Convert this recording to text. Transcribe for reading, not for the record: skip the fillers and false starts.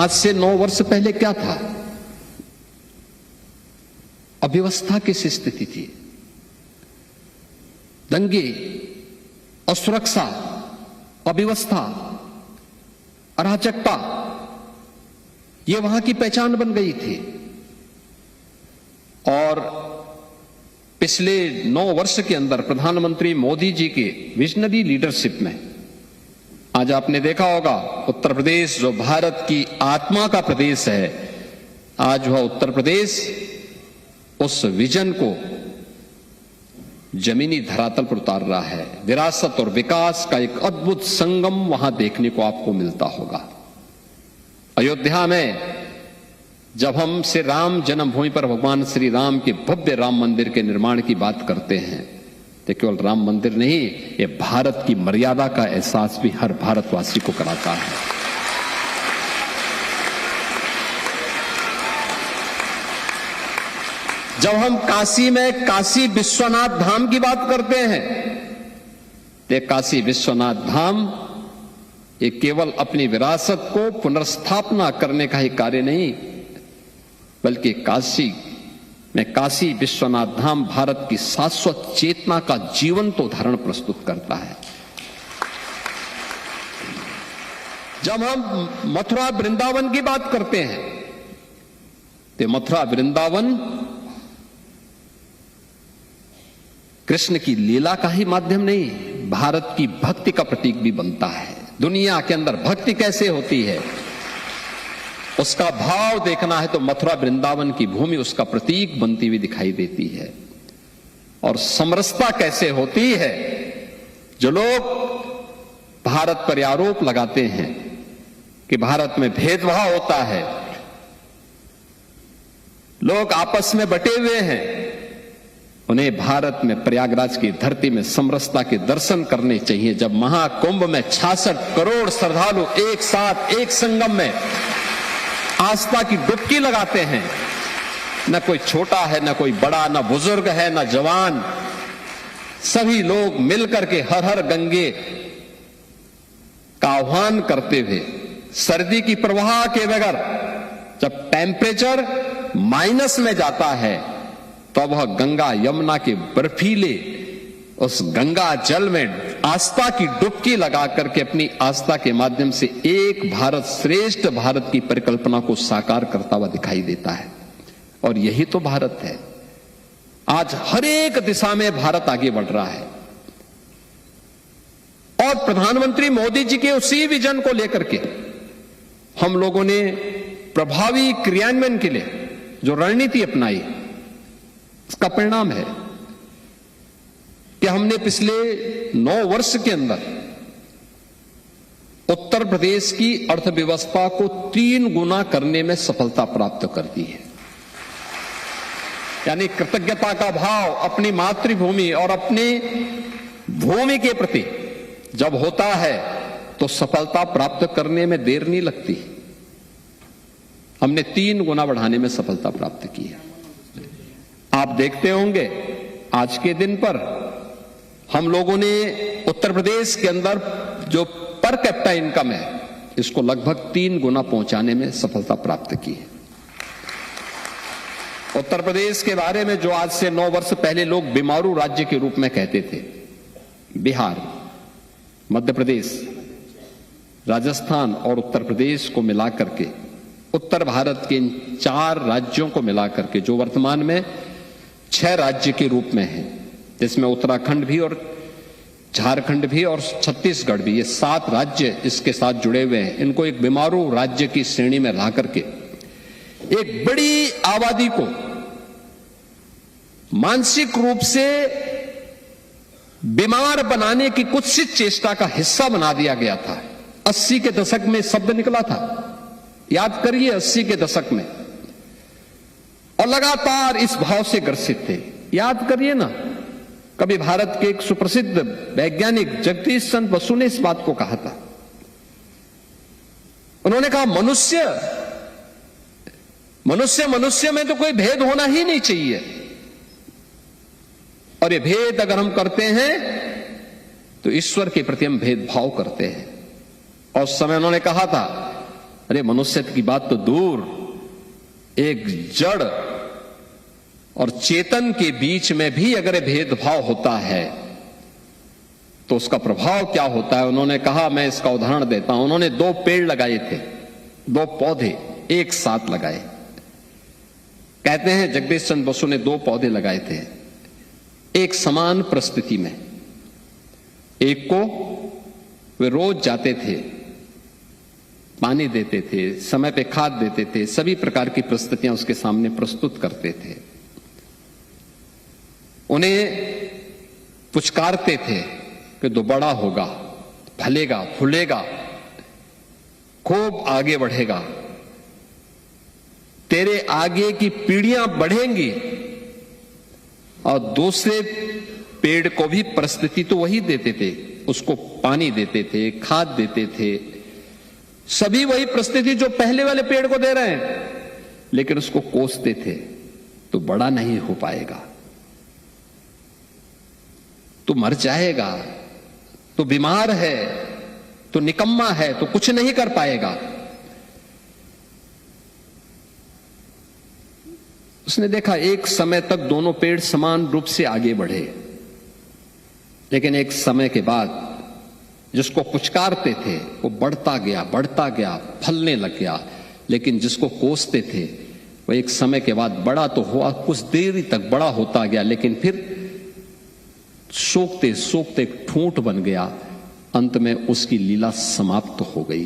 आज से 9 वर्ष पहले क्या था? अव्यवस्था की स्थिति थी, दंगे, असुरक्षा, अव्यवस्था, अराजकता, ये वहां की पहचान बन गई थी। और पिछले 9 वर्ष के अंदर प्रधानमंत्री मोदी जी के विजनरी लीडरशिप में आज आपने देखा होगा उत्तर प्रदेश जो भारत की आत्मा का प्रदेश है, आज वह उत्तर प्रदेश उस विजन को जमीनी धरातल पर उतार रहा है। विरासत और विकास का एक अद्भुत संगम वहां देखने को आपको मिलता होगा। अयोध्या में जब हम श्री राम जन्मभूमि पर भगवान श्री राम के भव्य राम मंदिर के निर्माण की बात करते हैं तो केवल राम मंदिर नहीं, ये भारत की मर्यादा का एहसास भी हर भारतवासी को कराता है। जब हम काशी में काशी विश्वनाथ धाम की बात करते हैं तो काशी विश्वनाथ धाम ये केवल अपनी विरासत को पुनर्स्थापना करने का ही कार्य नहीं, बल्कि काशी में काशी विश्वनाथ धाम भारत की शाश्वत चेतना का जीवंत उदाहरण प्रस्तुत करता है। जब हम मथुरा वृंदावन की बात करते हैं तो मथुरा वृंदावन कृष्ण की लीला का ही माध्यम नहीं, भारत की भक्ति का प्रतीक भी बनता है। दुनिया के अंदर भक्ति कैसे होती है उसका भाव देखना है तो मथुरा वृंदावन की भूमि उसका प्रतीक बनती हुई दिखाई देती है। और समरसता कैसे होती है, जो लोग भारत पर आरोप लगाते हैं कि भारत में भेदभाव होता है, लोग आपस में बटे हुए हैं, उन्हें भारत में प्रयागराज की धरती में समरसता के दर्शन करने चाहिए। जब महाकुंभ में 66 करोड़ श्रद्धालु एक साथ एक संगम में आस्था की डुबकी लगाते हैं, न कोई छोटा है, न कोई बड़ा, न बुजुर्ग है, न जवान, सभी लोग मिलकर के हर हर गंगे का आह्वान करते हुए सर्दी की परवाह के बगैर जब टेम्परेचर माइनस में जाता है तो वह गंगा यमुना के बर्फीले उस गंगा जल में आस्था की डुबकी लगा करके अपनी आस्था के माध्यम से एक भारत श्रेष्ठ भारत की परिकल्पना को साकार करता हुआ दिखाई देता है। और यही तो भारत है। आज हर एक दिशा में भारत आगे बढ़ रहा है और प्रधानमंत्री मोदी जी के उसी विजन को लेकर के हम लोगों ने प्रभावी क्रियान्वयन के लिए जो रणनीति अपनाई, इसका परिणाम है कि हमने पिछले 9 वर्ष के अंदर उत्तर प्रदेश की अर्थव्यवस्था को 3 गुना करने में सफलता प्राप्त कर दी है। यानी कृतज्ञता का भाव अपनी मातृभूमि और अपनी भूमि के प्रति जब होता है तो सफलता प्राप्त करने में देर नहीं लगती। हमने 3 गुना बढ़ाने में सफलता प्राप्त की है। आप देखते होंगे आज के दिन पर हम लोगों ने उत्तर प्रदेश के अंदर जो पर कैपिटा इनकम है इसको लगभग 3 गुना पहुंचाने में सफलता प्राप्त की है। उत्तर प्रदेश के बारे में जो आज से 9 वर्ष पहले लोग बीमारू राज्य के रूप में कहते थे, बिहार, मध्य प्रदेश, राजस्थान और उत्तर प्रदेश को मिलाकर के उत्तर भारत के इन 4 राज्यों को मिलाकर के जो वर्तमान में 6 राज्य के रूप में है, जिसमें उत्तराखंड भी और झारखंड भी और छत्तीसगढ़ भी, ये 7 राज्य इसके साथ जुड़े हुए हैं। इनको एक बीमारू राज्य की श्रेणी में ला करके एक बड़ी आबादी को मानसिक रूप से बीमार बनाने की कुत्सित चेष्टा का हिस्सा बना दिया गया था। 80 के दशक में शब्द निकला था, याद करिए 80 के दशक में, और लगातार इस भाव से ग्रसित थे। याद करिए ना, कभी भारत के एक सुप्रसिद्ध वैज्ञानिक जगदीश चंद्र बसु ने इस बात को कहा था। उन्होंने कहा मनुष्य में तो कोई भेद होना ही नहीं चाहिए, और ये भेद अगर हम करते हैं तो ईश्वर के प्रति हम भेदभाव करते हैं। और उस समय उन्होंने कहा था अरे मनुष्यत्व की बात तो दूर, एक जड़ और चेतन के बीच में भी अगर भेदभाव होता है तो उसका प्रभाव क्या होता है। उन्होंने कहा, मैं इसका उदाहरण देता हूं। उन्होंने 2 पेड़ लगाए थे, 2 पौधे एक साथ लगाए। कहते हैं जगदीश चंद्र बसु ने 2 पौधे लगाए थे एक समान परिस्थिति में। एक को वे रोज जाते थे, पानी देते थे, समय पे खाद देते थे, सभी प्रकार की परिस्थितियां उसके सामने प्रस्तुत करते थे, उन्हें पुचकारते थे कि तो बड़ा होगा, फलेगा, फूलेगा, खूब आगे बढ़ेगा, तेरे आगे की पीढ़ियां बढ़ेंगी। और दूसरे पेड़ को भी परिस्थिति तो वही देते थे, उसको पानी देते थे, खाद देते थे, सभी वही परिस्थिति जो पहले वाले पेड़ को दे रहे हैं, लेकिन उसको कोसते थे तो बड़ा नहीं हो पाएगा, तो मर जाएगा, तो बीमार है, तो निकम्मा है, तो कुछ नहीं कर पाएगा। उसने देखा एक समय तक दोनों पेड़ समान रूप से आगे बढ़े, लेकिन एक समय के बाद जिसको पुचकारते थे वो बढ़ता गया, फलने लग गया, लेकिन जिसको कोसते थे वो एक समय के बाद बड़ा तो हुआ, कुछ देर तक बड़ा होता गया, लेकिन फिर सोखते सोखते ठूंठ बन गया, अंत में उसकी लीला समाप्त हो गई।